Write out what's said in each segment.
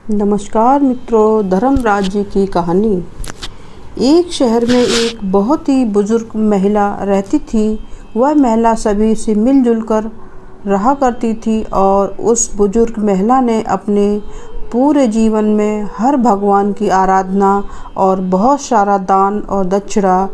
नमस्कार मित्रों, धर्मराज जी की कहानी। एक शहर में एक बहुत ही बुजुर्ग महिला रहती थी। वह महिला सभी से मिलजुल कर रहा करती थी और उस बुजुर्ग महिला ने अपने पूरे जीवन में हर भगवान की आराधना और बहुत सारा दान और दक्षिणा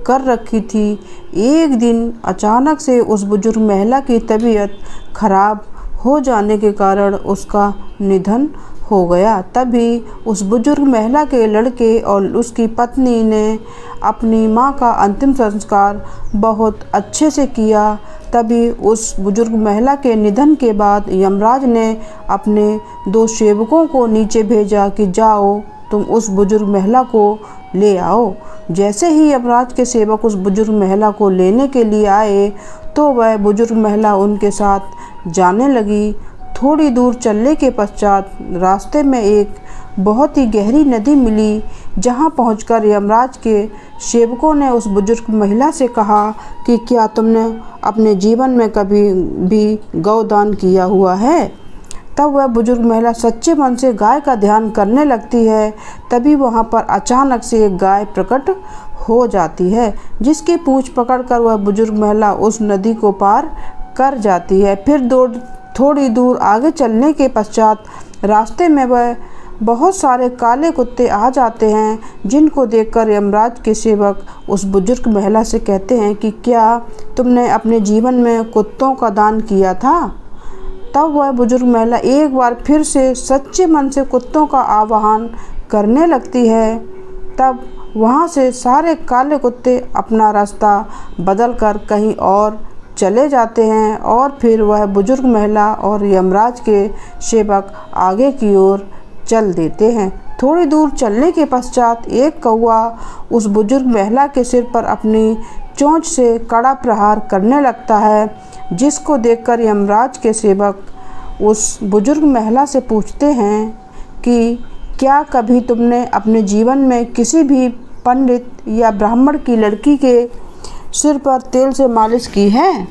कर रखी थी। एक दिन अचानक से उस बुजुर्ग महिला की तबीयत खराब हो जाने के कारण उसका निधन हो गया। तभी उस बुजुर्ग महिला के लड़के और उसकी पत्नी ने अपनी माँ का अंतिम संस्कार बहुत अच्छे से किया। तभी उस बुजुर्ग महिला के निधन के बाद यमराज ने अपने 2 सेवकों को नीचे भेजा कि जाओ तुम उस बुजुर्ग महिला को ले आओ। जैसे ही यमराज के सेवक उस बुजुर्ग महिला को लेने के लिए आए तो वह बुजुर्ग महिला उनके साथ जाने लगी। थोड़ी दूर चलने के पश्चात रास्ते में एक बहुत ही गहरी नदी मिली, जहां पहुंचकर यमराज के सेवकों ने उस बुजुर्ग महिला से कहा कि क्या तुमने अपने जीवन में कभी भी गौदान किया हुआ है। तब वह बुजुर्ग महिला सच्चे मन से गाय का ध्यान करने लगती है। तभी वहां पर अचानक से एक गाय प्रकट हो जाती है, जिसकी पूंछ पकड़कर वह बुजुर्ग महिला उस नदी को पार कर जाती है। फिर थोड़ी दूर आगे चलने के पश्चात रास्ते में वह बहुत सारे काले कुत्ते आ जाते हैं, जिनको देखकर यमराज के सेवक उस बुजुर्ग महिला से कहते हैं कि क्या तुमने अपने जीवन में कुत्तों का दान किया था। तब वह बुजुर्ग महिला एक बार फिर से सच्चे मन से कुत्तों का आह्वान करने लगती है। तब वहाँ से सारे काले कुत्ते अपना रास्ता बदलकर कहीं और चले जाते हैं और फिर वह बुजुर्ग महिला और यमराज के सेवक आगे की ओर चल देते हैं। थोड़ी दूर चलने के पश्चात एक कौवा उस बुजुर्ग महिला के सिर पर अपनी चोंच से कड़ा प्रहार करने लगता है, जिसको देखकर यमराज के सेवक उस बुजुर्ग महिला से पूछते हैं कि क्या कभी तुमने अपने जीवन में किसी भी पंडित या ब्राह्मण की लड़की के सिर पर तेल से मालिश की है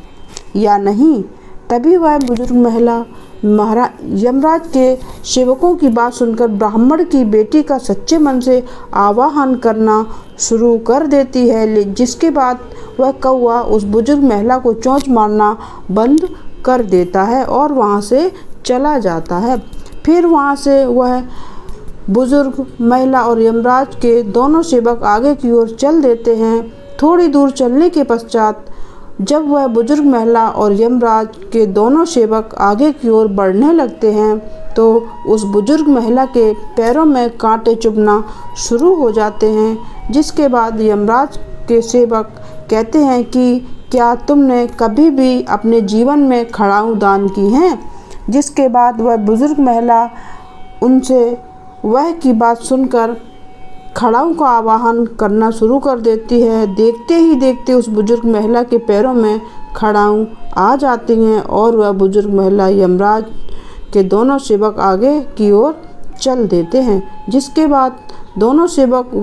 या नहीं। तभी वह बुजुर्ग महिला यमराज के सेवकों की बात सुनकर ब्राह्मण की बेटी का सच्चे मन से आवाहन करना शुरू कर देती है, जिसके बाद वह कौवा उस बुजुर्ग महिला को चोंच मारना बंद कर देता है और वहां से चला जाता है। फिर वहां से वह बुजुर्ग महिला और यमराज के दोनों सेवक आगे की ओर चल देते हैं। थोड़ी दूर चलने के पश्चात जब वह बुजुर्ग महिला और यमराज के दोनों सेवक आगे की ओर बढ़ने लगते हैं तो उस बुजुर्ग महिला के पैरों में कांटे चुभना शुरू हो जाते हैं, जिसके बाद यमराज के सेवक कहते हैं कि क्या तुमने कभी भी अपने जीवन में खड़ाऊ दान की हैं। जिसके बाद वह बुजुर्ग महिला उनसे वह की बात सुनकर खड़ाऊ का आवाहन करना शुरू कर देती है। देखते ही देखते उस बुजुर्ग महिला के पैरों में खड़ाऊ आ जाती हैं और वह बुजुर्ग महिला यमराज के दोनों सेवक आगे की ओर चल देते हैं। जिसके बाद दोनों सेवक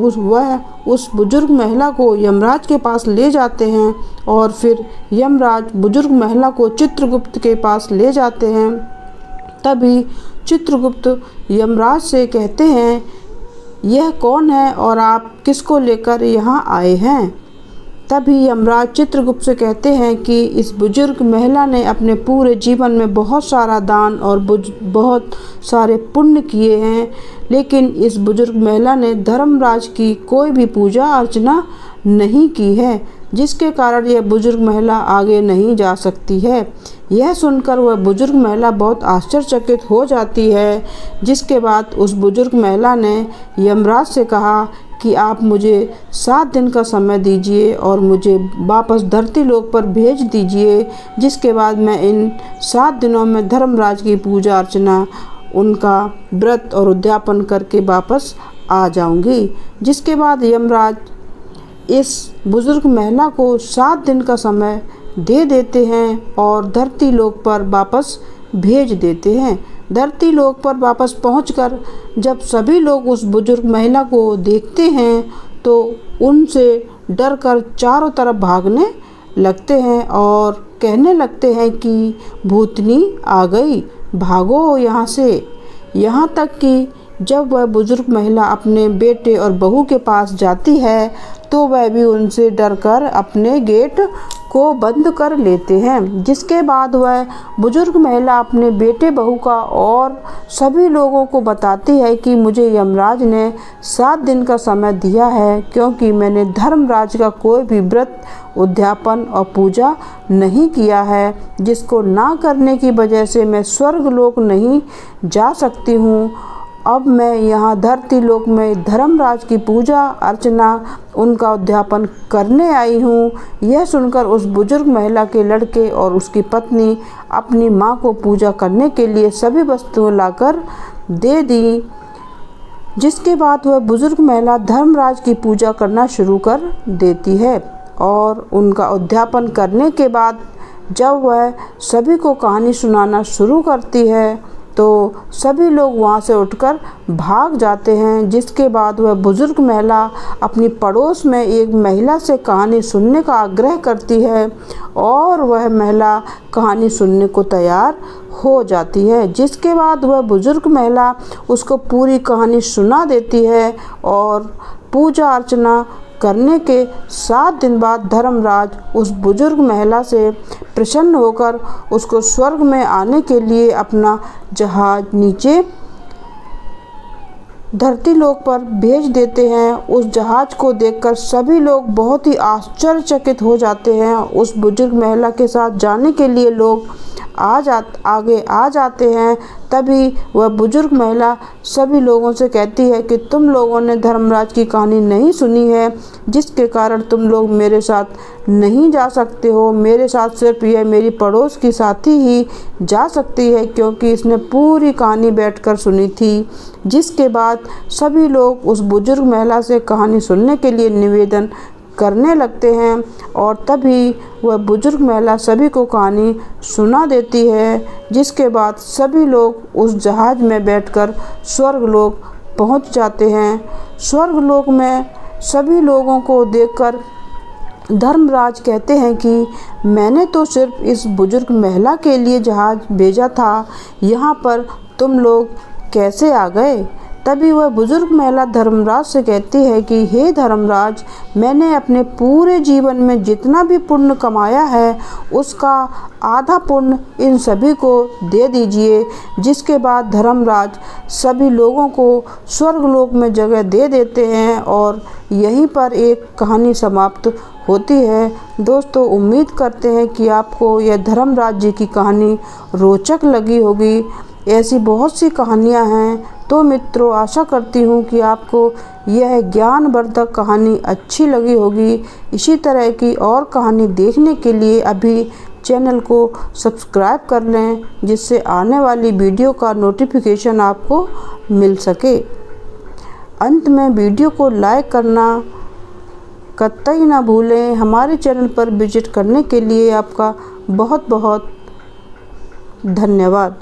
उस बुजुर्ग महिला को यमराज के पास ले जाते हैं और फिर यमराज बुजुर्ग महिला को चित्रगुप्त के पास ले जाते हैं। तभी चित्रगुप्त यमराज से कहते हैं, यह कौन है और आप किसको लेकर यहाँ आए हैं। तभी यमराज चित्रगुप्त से कहते हैं कि इस बुजुर्ग महिला ने अपने पूरे जीवन में बहुत सारा दान और बहुत सारे पुण्य किए हैं, लेकिन इस बुजुर्ग महिला ने धर्मराज की कोई भी पूजा अर्चना नहीं की है, जिसके कारण यह बुजुर्ग महिला आगे नहीं जा सकती है। यह सुनकर वह बुजुर्ग महिला बहुत आश्चर्यचकित हो जाती है। जिसके बाद उस बुजुर्ग महिला ने यमराज से कहा कि आप मुझे 7 दिन का समय दीजिए और मुझे वापस धरती लोक पर भेज दीजिए, जिसके बाद मैं इन 7 दिनों में धर्मराज की पूजा अर्चना, उनका व्रत और उद्यापन करके वापस आ जाऊंगी। जिसके बाद यमराज इस बुजुर्ग महिला को 7 दिन का समय दे देते हैं और धरती लोक पर वापस भेज देते हैं। धरती लोक पर वापस पहुंचकर जब सभी लोग उस बुजुर्ग महिला को देखते हैं तो उनसे डरकर चारों तरफ भागने लगते हैं और कहने लगते हैं कि भूतनी आ गई, भागो यहाँ से। यहाँ तक कि जब वह बुजुर्ग महिला अपने बेटे और बहू के पास जाती है तो वह भी उनसे डरकर अपने गेट को बंद कर लेते हैं। जिसके बाद वह बुजुर्ग महिला अपने बेटे बहू का और सभी लोगों को बताती है कि मुझे यमराज ने 7 दिन का समय दिया है, क्योंकि मैंने धर्मराज का कोई भी व्रत, उद्यापन और पूजा नहीं किया है, जिसको ना करने की वजह से मैं स्वर्ग लोक नहीं जा सकती हूँ। अब मैं यहाँ धरती लोक में धर्मराज की पूजा अर्चना, उनका उद्यापन करने आई हूँ। यह सुनकर उस बुजुर्ग महिला के लड़के और उसकी पत्नी अपनी माँ को पूजा करने के लिए सभी वस्तुएं लाकर दे दी। जिसके बाद वह बुजुर्ग महिला धर्मराज की पूजा करना शुरू कर देती है और उनका उद्यापन करने के बाद जब वह सभी को कहानी सुनाना शुरू करती है तो सभी लोग वहाँ से उठकर भाग जाते हैं। जिसके बाद वह बुजुर्ग महिला अपनी पड़ोस में एक महिला से कहानी सुनने का आग्रह करती है और वह महिला कहानी सुनने को तैयार हो जाती है। जिसके बाद वह बुजुर्ग महिला उसको पूरी कहानी सुना देती है और पूजा अर्चना करने के 7 दिन बाद धर्मराज उस बुजुर्ग महिला से प्रसन्न होकर उसको स्वर्ग में आने के लिए अपना जहाज नीचे धरती लोक पर भेज देते हैं। उस जहाज को देखकर सभी लोग बहुत ही आश्चर्यचकित हो जाते हैं। उस बुजुर्ग महिला के साथ जाने के लिए लोग आगे आ जाते हैं। तभी वह बुजुर्ग महिला सभी लोगों से कहती है कि तुम लोगों ने धर्मराज की कहानी नहीं सुनी है, जिसके कारण तुम लोग मेरे साथ नहीं जा सकते हो। मेरे साथ सिर्फ यह मेरी पड़ोस की साथी ही जा सकती है, क्योंकि इसने पूरी कहानी बैठकर सुनी थी। जिसके बाद सभी लोग उस बुजुर्ग महिला से कहानी सुनने के लिए निवेदन करने लगते हैं और तभी वह बुजुर्ग महिला सभी को कहानी सुना देती है। जिसके बाद सभी लोग उस जहाज में बैठकर स्वर्गलोक पहुंच जाते हैं। स्वर्गलोक में सभी लोगों को देखकर धर्मराज कहते हैं कि मैंने तो सिर्फ इस बुजुर्ग महिला के लिए जहाज भेजा था, यहाँ पर तुम लोग कैसे आ गए? तभी वह बुजुर्ग महिला धर्मराज से कहती है कि हे धर्मराज, मैंने अपने पूरे जीवन में जितना भी पुण्य कमाया है उसका आधा पुण्य इन सभी को दे दीजिए। जिसके बाद धर्मराज सभी लोगों को स्वर्गलोक में जगह दे देते हैं और यहीं पर एक कहानी समाप्त होती है। दोस्तों, उम्मीद करते हैं कि आपको यह धर्मराज जी की कहानी रोचक लगी होगी। ऐसी बहुत सी कहानियाँ हैं। तो मित्रों, आशा करती हूँ कि आपको यह ज्ञानवर्धक कहानी अच्छी लगी होगी। इसी तरह की और कहानी देखने के लिए अभी चैनल को सब्सक्राइब कर लें, जिससे आने वाली वीडियो का नोटिफिकेशन आपको मिल सके। अंत में वीडियो को लाइक करना कतई ना भूलें। हमारे चैनल पर विजिट करने के लिए आपका बहुत बहुत धन्यवाद।